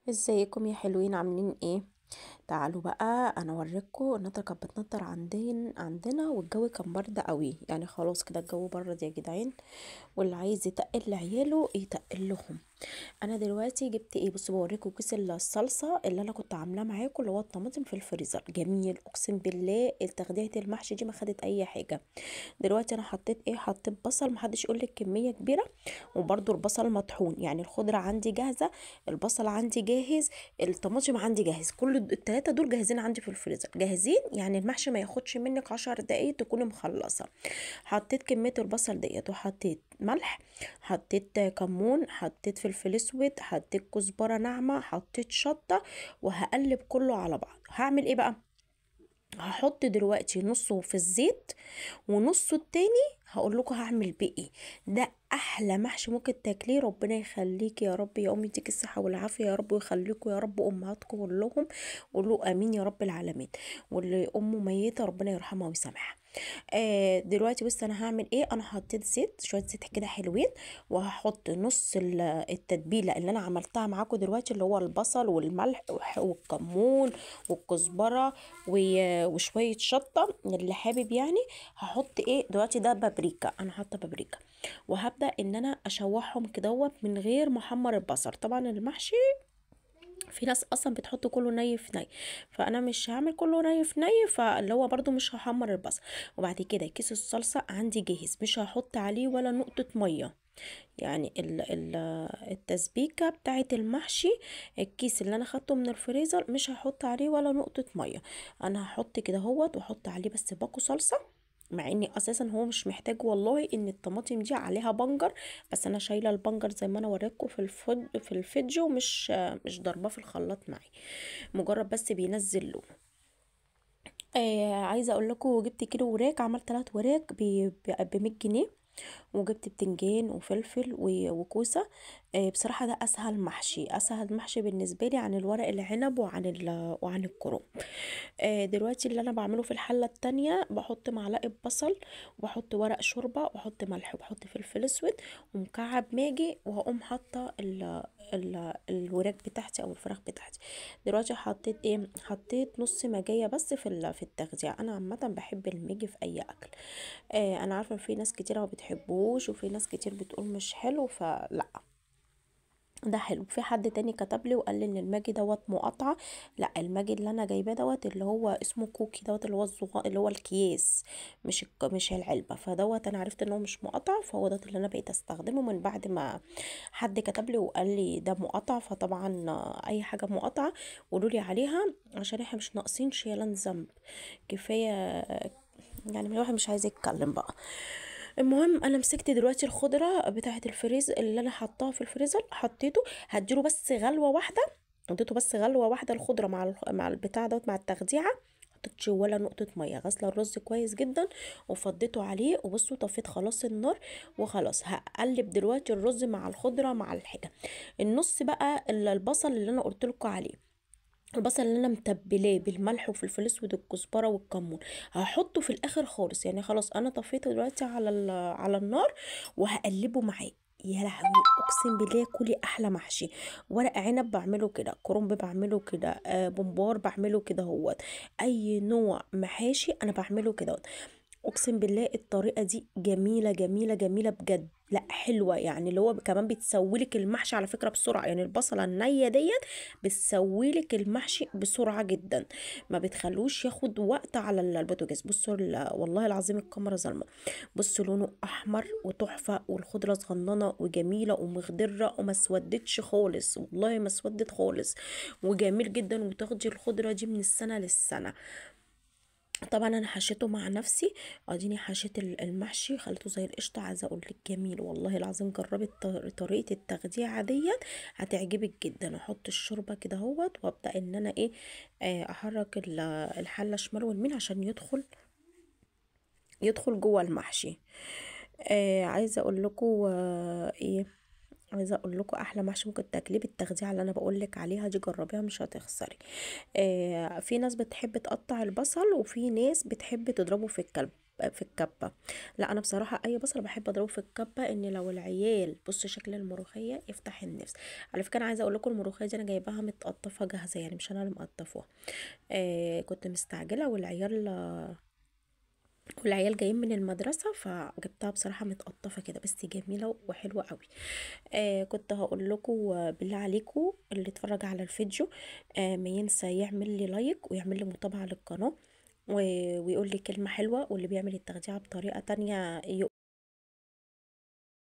ازيكم يا حلوين عاملين ايه؟ تعالوا بقى انا اوريكم. النطره كانت بتنطر عندنا والجو كان برد قوي، يعني خلاص كده الجو برد يا جدعان، واللي عايز يتقل لعياله يتقل لهم. انا دلوقتي جبت ايه؟ بصوا بوريكم كيس الصلصه اللي انا كنت عاملاه معاكم، اللي هو الطماطم في الفريزر. جميل اقسم بالله، تغذيه المحشي دي ما خدت اي حاجه. دلوقتي انا حطيت ايه؟ حطيت بصل، محدش يقول لك كميه كبيره، وبرده البصل مطحون. يعني الخضره عندي جاهزه، البصل عندي جاهز، الطماطم عندي جاهز، كل التلاته دول جاهزين عندي في الفريزر، جاهزين. يعني المحشي ما ياخدش منك 10 دقايق تكوني مخلصه. حطيت كميه البصل ديت، وحطيت ملح، حطيت كمون، حطيت فلفل اسود، حطيت كزبره ناعمه، حطيت شطه، وهقلب كله على بعض. هعمل ايه بقى؟ هحط دلوقتي نصه في الزيت، ونصه التاني هقول لكم هعمل بيه ايه. ده احلى محشي ممكن تاكليه. ربنا يخليك يا رب، يا امي يديك الصحه والعافيه يا رب، ويخليكم يا رب امهاتكم كلهم. قولوا امين يا رب العالمين. واللي امه ميته ربنا يرحمها ويسامحها. دلوقتي بص انا هعمل ايه. انا حطيت زيت، شويه زيت كده حلوين، وهحط نص التتبيله اللي انا عملتها معاكم دلوقتي، اللي هو البصل والملح والكمون والكزبره وشويه شطه اللي حابب يعني. هحط ايه دلوقتي؟ ده بابريكا، انا حاطه بابريكا. وهبدا ان انا اشوحهم كدهوت من غير ما احمر البصل. طبعا المحشي في ناس اصلا بتحط كله ني في ني، فانا مش هعمل كله ني في ني، فاللي هو برضو مش هحمر البصل. وبعد كده كيس الصلصه عندي جاهز، مش هحط عليه ولا نقطه ميه. يعني التسبيكه بتاعه المحشي، الكيس اللي انا خدته من الفريزر مش هحط عليه ولا نقطه ميه. انا هحط كده هوت، واحط عليه بس باكو صلصه، مع اني اساسا هو مش محتاج والله ان الطماطم دي عليها بنجر، بس انا شايله البنجر زي ما انا وريتكم في الفيديو، مش ضرباه في الخلاط معي، مجرد بس بينزل لون. عايزه اقول لكم جبت كيلو وراك، عملت 3 وراك ب 100 جنيه. وجبت بتنجان وفلفل وكوسه. بصراحه ده اسهل محشي، اسهل محشي بالنسبه لي عن الورق العنب وعن الكرنب. دلوقتي اللي انا بعمله في الحله التانية، بحط معلقه بصل، وبحط ورق شوربه، وبحط ملح، وبحط فلفل اسود، ومكعب ماجي، وهقوم حاطه الوراك بتاعتي او الفراخ بتاعتي. دلوقتي حطيت ايه؟ حطيت نص ماجيه بس في التغذيه. انا عامه بحب الماجي في اي اكل. انا عارفه في ناس كتير ما بتحبوش، وفي ناس كتير بتقول مش حلو، فلا، ده حلو. في حد تاني كتب لي وقال لي ان الماجي دوت مقاطعه. لا، الماجي اللي انا جايباه دوت اللي هو اسمه كوكي دوت، اللي هو الصغير، اللي هو الكياس، مش العلبه. فدوت انا عرفت ان هو مش مقاطع، فهو دوت اللي انا بقيت استخدمه من بعد ما حد كتب لي وقال لي ده مقاطع. فطبعا اي حاجه مقاطعه قولوا لي عليها، عشان احنا مش ناقصين شيلان ذنب. كفايه يعني، الواحد مش عايز يتكلم بقى. المهم انا مسكت دلوقتي الخضره بتاعه الفريز اللي انا حطاها في الفريزر، حطيته هديله بس غلوه واحده. اديته بس غلوه واحده الخضره مع البتاع دوت، مع التخديعه. حطيتش ولا نقطه ميه، غسله الرز كويس جدا وفضيته عليه. وبصوا طفيت خلاص النار، وخلاص هقلب دلوقتي الرز مع الخضره مع الحاجه. النص بقى البصل اللي انا قلت لكم عليه، البصل اللي انا متبلاه بالملح والفلفل الاسود والكزبره والكمون، هحطه في الاخر خالص. يعني خلاص انا طفيته دلوقتي على النار، وهقلبه معاه. يا لهوي اقسم بالله كلي احلى محشي. ورق عنب بعمله كده، كرنب بعمله كده، بمبار بعمله كده، هوت اي نوع محاشي انا بعمله كده. اقسم بالله الطريقه دي جميله جميله جميله بجد، لا حلوه. يعني اللي هو كمان بتسويلك المحشي على فكره بسرعه. يعني البصله النيه ديت بتسويلك المحشي بسرعه جدا، ما بتخلوش ياخد وقت على البوتاجاز. بصوا والله العظيم الكاميرا ظلمه. بصوا لونه احمر وتحفه، والخضره صغننه وجميله ومخضره، وما اسودتش خالص، والله ما اسودت خالص، وجميل جدا. وتاخدي الخضره دي من السنه للسنه. طبعا انا حشيته مع نفسي، اديني حشيت المحشي خليته زي القشطه. عايزه اقول لك جميل والله العظيم. جربي طريقه التخديعه ديت، هتعجبك جدا. احط الشوربه كده اهوت، وابدا ان انا ايه، احرك الحله شمال واليمين عشان يدخل جوه المحشي. عايزه اقول لكم ايه، عايزه اقول لكم احلى محشي ممكن تاكليه بالتخديعه اللي انا بقول لك عليها دي. جربيها مش هتخسري. في ناس بتحب تقطع البصل، وفي ناس بتحب تضربه في الكلب. في الكبه. لا انا بصراحه اي بصل بحب اضربه في الكبه، ان لو العيال بص شكل الملوخيه يفتح النفس. على فكره انا عايزه اقول لكم الملوخيه دي انا جايباها متقطفه جاهزه، يعني مش انا اللي مقطفاها. كنت مستعجله والعيال جايين من المدرسة، فجبتها بصراحة متقطفة كده، بس جميلة وحلوة قوي. كنت هقول لكم بالله عليكم اللي اتفرج على الفيديو ما ينسى يعمل لي لايك ويعمل لي متابعة للقناة، ويقول لي كلمة حلوة، واللي بيعمل التغذية بطريقة تانية